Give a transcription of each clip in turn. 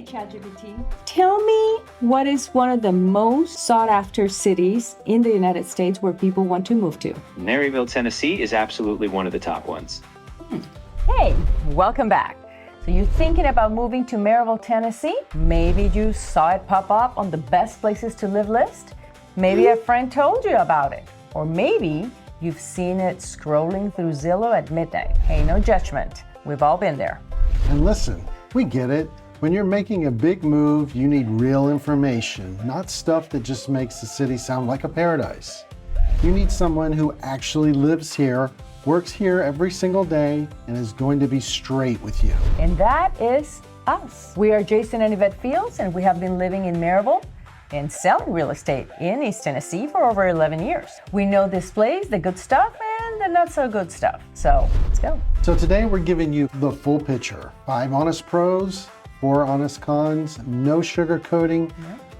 ChatGPT. Tell me what is one of the most sought after cities in the United States where people want to move to? Maryville, Tennessee is absolutely one of the top ones. Hey, welcome back. So you're thinking about moving to Maryville, Tennessee? Maybe you saw it pop up on the best places to live list. Maybe a friend told you about it. Or maybe you've seen it scrolling through Zillow at midnight. Hey, no judgment. We've all been there. And listen, we get it. When you're making a big move, you need real information, not stuff that just makes the city sound like a paradise. You need someone who actually lives here, works here every single day, and is going to be straight with you. And that is us. We are Jason and Yvette Fields, and we have been living in Maryville and selling real estate in East Tennessee for over 11 years. We know this place, the good stuff and the not so good stuff. So let's go. So today we're giving you the full picture. 5 honest pros, 4 honest cons, no sugarcoating.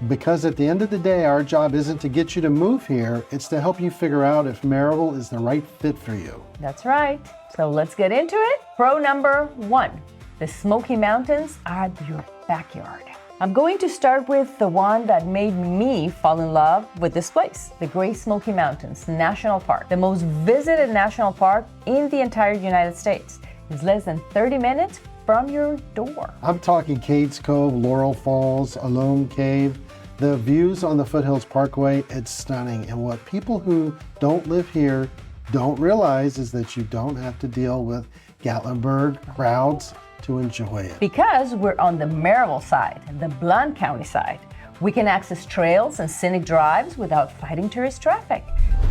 Because at the end of the day, our job isn't to get you to move here, it's to help you figure out if Maryville is the right fit for you. That's right. So let's get into it. Pro number 1, the Smoky Mountains are your backyard. I'm going to start with the one that made me fall in love with this place, the Great Smoky Mountains National Park, the most visited national park in the entire United States. It's less than 30 minutes from your door. I'm talking Cades Cove, Laurel Falls, Alone Cave. The views on the Foothills Parkway, it's stunning. And what people who don't live here don't realize is that you don't have to deal with Gatlinburg crowds to enjoy it. Because we're on the Maryville side, the Blount County side, we can access trails and scenic drives without fighting tourist traffic.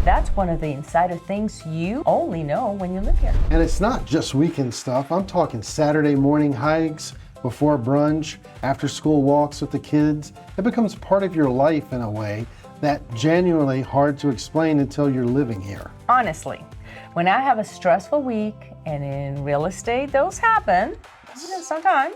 That's one of the insider things you only know when you live here. And it's not just weekend stuff. I'm talking Saturday morning hikes, before brunch, after school walks with the kids. It becomes part of your life in a way that genuinely hard to explain until you're living here. Honestly, when I have a stressful week, and in real estate those happen, sometimes,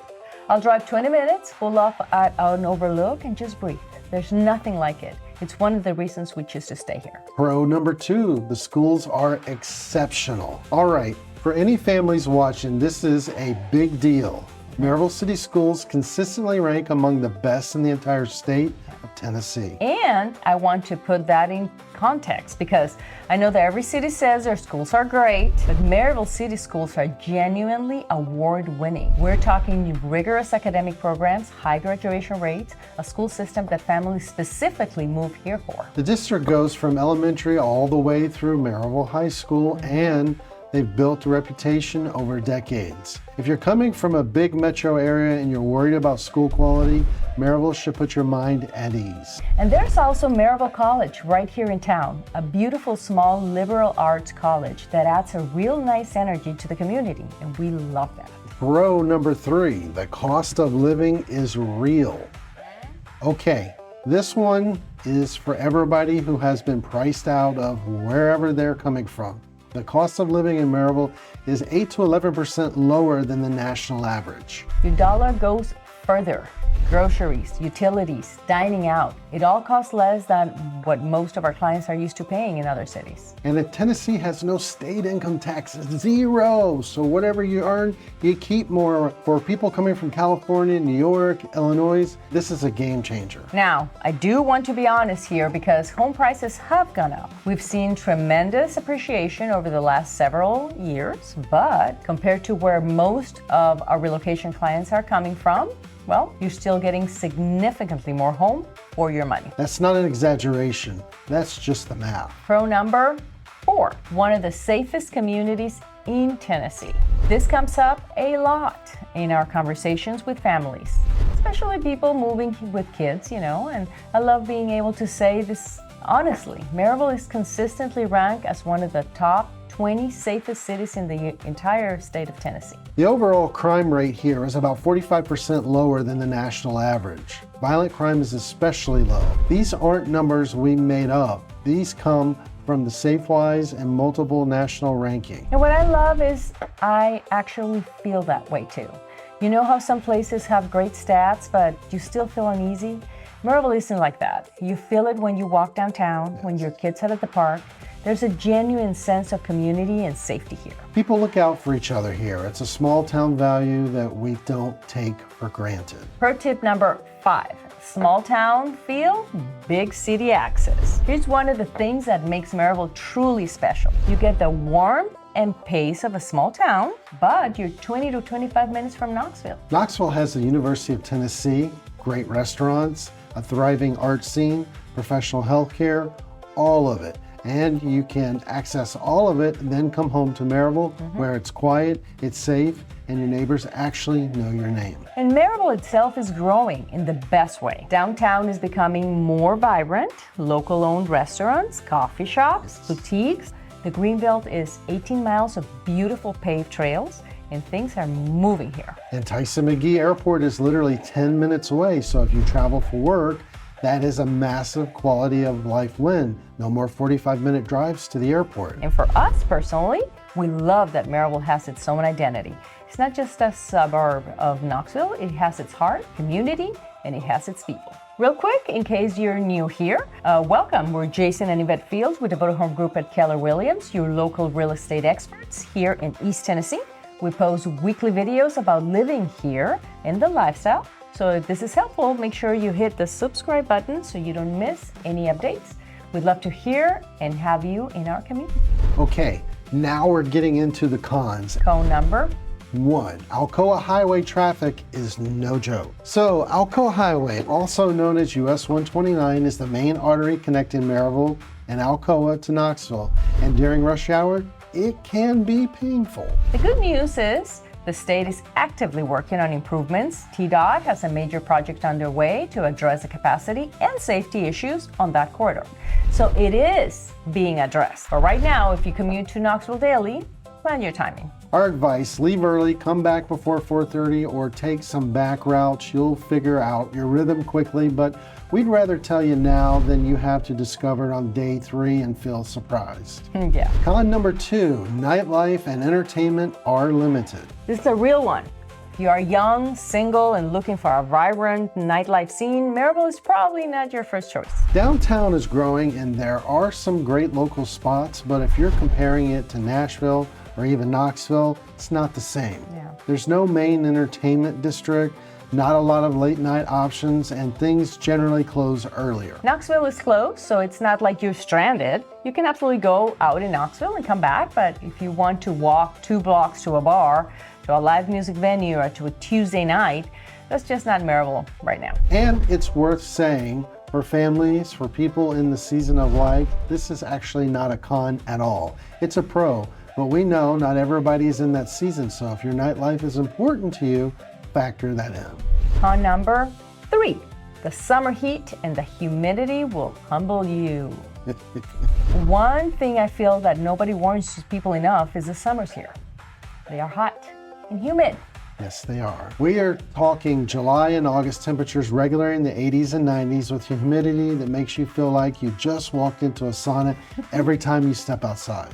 I'll drive 20 minutes, pull off at an overlook and just breathe. There's nothing like it. It's one of the reasons we choose to stay here. Pro number 2, the schools are exceptional. All right, for any families watching, this is a big deal. Maryville City Schools consistently rank among the best in the entire state of Tennessee. And I want to put that in context because I know that every city says their schools are great, but Maryville City Schools are genuinely award-winning. We're talking rigorous academic programs, high graduation rates, a school system that families specifically move here for. The district goes from elementary all the way through Maryville High School, and they've built a reputation over decades. If you're coming from a big metro area and you're worried about school quality, Maryville should put your mind at ease. And there's also Maryville College right here in town, a beautiful small liberal arts college that adds a real nice energy to the community, and we love that. Pro number 3, the cost of living is real. Okay, this one is for everybody who has been priced out of wherever they're coming from. The cost of living in Maryville is 8 to 11% lower than the national average. Your dollar goes further. Groceries, utilities, dining out, it all costs less than what most of our clients are used to paying in other cities. And Tennessee has no state income tax, 0. So whatever you earn, you keep more. For people coming from California, New York, Illinois, this is a game changer. Now, I do want to be honest here because home prices have gone up. We've seen tremendous appreciation over the last several years, but compared to where most of our relocation clients are coming from, well, you're still getting significantly more home for your money. That's not an exaggeration. That's just the math. Pro number 4, one of the safest communities in Tennessee. This comes up a lot in our conversations with families, especially people moving with kids, and I love being able to say this honestly. Maryville is consistently ranked as one of the top 20 safest cities in the entire state of Tennessee. The overall crime rate here is about 45% lower than the national average. Violent crime is especially low. These aren't numbers we made up. These come from the SafeWise and multiple national ranking. And what I love is I actually feel that way too. You know how some places have great stats, but you still feel uneasy? Maryville isn't like that. You feel it when you walk downtown, when your kids head at the park. There's a genuine sense of community and safety here. People look out for each other here. It's a small town value that we don't take for granted. Pro tip number 5, small town feel, big city access. Here's one of the things that makes Maryville truly special. You get the warmth and pace of a small town, but you're 20 to 25 minutes from Knoxville. Knoxville has the University of Tennessee, great restaurants, a thriving art scene, professional healthcare, all of it. And you can access all of it and then come home to Maryville where it's quiet, it's safe, and your neighbors actually know your name. And Maryville itself is growing in the best way. Downtown is becoming more vibrant, local-owned restaurants, coffee shops, boutiques. The Greenbelt is 18 miles of beautiful paved trails, and things are moving here. And Tyson McGee Airport is literally 10 minutes away, so if you travel for work, that is a massive quality of life win. No more 45-minute drives to the airport. And for us personally, we love that Maryville has its own identity. It's not just a suburb of Knoxville, it has its heart, community, and it has its people. Real quick, in case you're new here, welcome. We're Jason and Yvette Fields with Devoted Home Group at Keller Williams, your local real estate experts here in East Tennessee. We post weekly videos about living here and the lifestyle. So if this is helpful, make sure you hit the subscribe button so you don't miss any updates. We'd love to hear and have you in our community. Okay, now we're getting into the cons. Con number 1, Alcoa Highway traffic is no joke. So Alcoa Highway, also known as US 129, is the main artery connecting Maryville and Alcoa to Knoxville. And during rush hour, it can be painful. The good news is the state is actively working on improvements. TDOT has a major project underway to address the capacity and safety issues on that corridor. So it is being addressed. But right now, if you commute to Knoxville daily, plan your timing. Our advice, leave early, come back before 4:30, or take some back routes. You'll figure out your rhythm quickly, but we'd rather tell you now than you have to discover it on day 3 and feel surprised. Yeah. Con number 2, nightlife and entertainment are limited. This is a real one. If you are young, single, and looking for a vibrant nightlife scene, Maryville is probably not your first choice. Downtown is growing and there are some great local spots, but if you're comparing it to Nashville or even Knoxville, it's not the same. Yeah. There's no main entertainment district, not a lot of late night options, and things generally close earlier. Knoxville is close, so it's not like you're stranded. You can absolutely go out in Knoxville and come back, but if you want to walk 2 blocks to a bar, to a live music venue, or to a Tuesday night, that's just not Maryville right now. And it's worth saying, for families, for people in the season of life, this is actually not a con at all. It's a pro, but we know not everybody is in that season, so if your nightlife is important to you, factor that in. Con number 3, the summer heat and the humidity will humble you. One thing I feel that nobody warns people enough is the summers here. They are hot and humid. Yes, they are. We are talking July and August temperatures regularly in the 80s and 90s with humidity that makes you feel like you just walked into a sauna every time you step outside.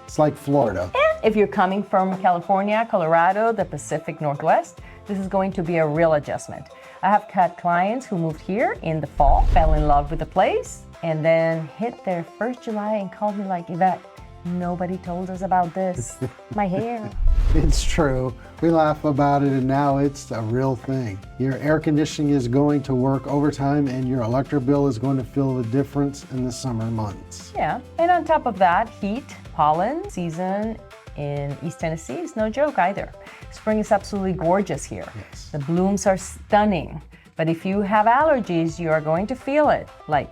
It's like Florida. And if you're coming from California, Colorado, the Pacific Northwest, this is going to be a real adjustment. I have had clients who moved here in the fall, fell in love with the place, and then hit their first July and called me like, Yvette, nobody told us about this. My hair. It's true. We laugh about it and now it's a real thing. Your air conditioning is going to work overtime and your electric bill is going to feel the difference in the summer months. Yeah, and on top of that, heat, pollen season in East Tennessee is no joke either. Spring is absolutely gorgeous here. Yes. The blooms are stunning, but if you have allergies, you are going to feel it, like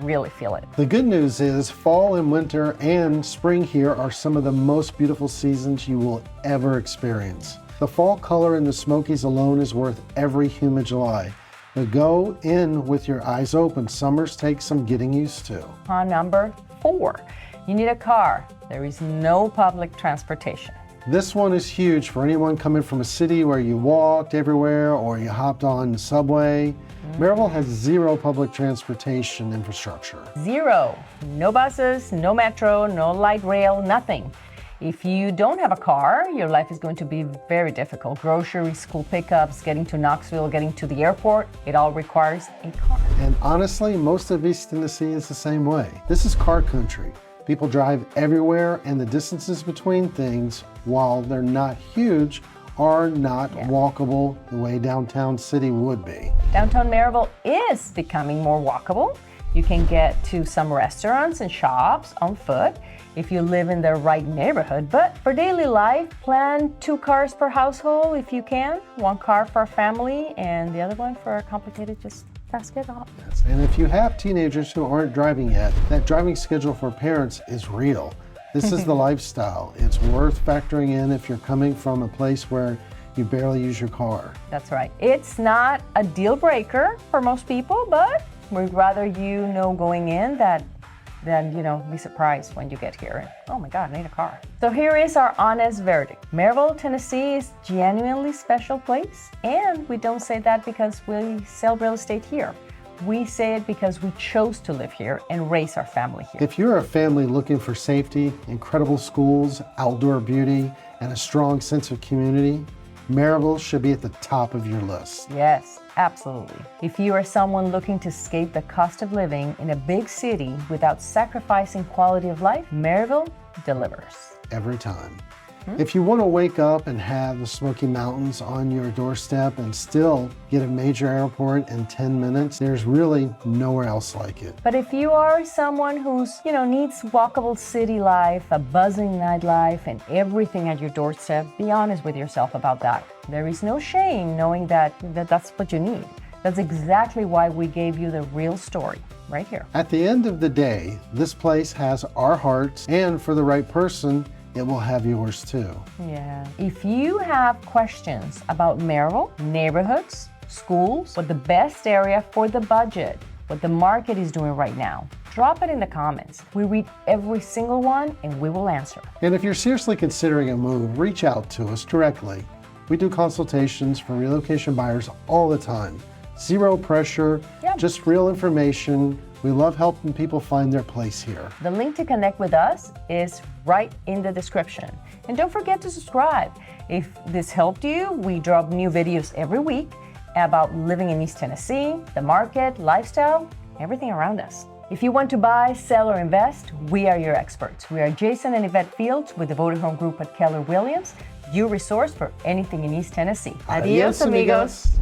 really feel it. The good news is fall and winter and spring here are some of the most beautiful seasons you will ever experience. The fall color in the Smokies alone is worth every humid July. But go in with your eyes open. Summers take some getting used to. On number 4, you need a car. There is no public transportation. This one is huge for anyone coming from a city where you walked everywhere or you hopped on the subway. Maryville has zero public transportation infrastructure. 0. No buses, no metro, no light rail, nothing. If you don't have a car, your life is going to be very difficult. Groceries, school pickups, getting to Knoxville, getting to the airport, it all requires a car. And honestly, most of East Tennessee is the same way. This is car country. People drive everywhere, and the distances between things, while they're not huge, are not walkable the way downtown city would be. Downtown Maryville is becoming more walkable. You can get to some restaurants and shops on foot if you live in the right neighborhood. But for daily life, plan 2 cars per household if you can. 1 car for a family and the other one for a complicated just basket off. Yes. And if you have teenagers who aren't driving yet, that driving schedule for parents is real. This is the lifestyle. It's worth factoring in if you're coming from a place where you barely use your car. That's right. It's not a deal breaker for most people, but we'd rather you know going in that than, be surprised when you get here and, oh my God, I need a car. So here is our honest verdict. Maryville, Tennessee is a genuinely special place. And we don't say that because we sell real estate here. We say it because we chose to live here and raise our family here. If you're a family looking for safety, incredible schools, outdoor beauty, and a strong sense of community, Maryville should be at the top of your list. Yes, absolutely. If you are someone looking to escape the cost of living in a big city without sacrificing quality of life, Maryville delivers. Every time. If you want to wake up and have the Smoky Mountains on your doorstep and still get a major airport in 10 minutes, there's really nowhere else like it. But if you are someone who's, needs walkable city life, a buzzing nightlife, and everything at your doorstep, be honest with yourself about that. There is no shame knowing that that's what you need. That's exactly why we gave you the real story right here. At the end of the day, this place has our hearts, and for the right person, it will have yours too. Yeah. If you have questions about Maryville, neighborhoods, schools, what the best area for the budget, what the market is doing right now, drop it in the comments. We read every single one and we will answer. And if you're seriously considering a move, reach out to us directly. We do consultations for relocation buyers all the time. Zero pressure, just real information. We love helping people find their place here. The link to connect with us is right in the description. And don't forget to subscribe. If this helped you, we drop new videos every week about living in East Tennessee, the market, lifestyle, everything around us. If you want to buy, sell, or invest, we are your experts. We are Jason and Yvette Fields with the Voted Home Group at Keller Williams, your resource for anything in East Tennessee. Adios, amigos.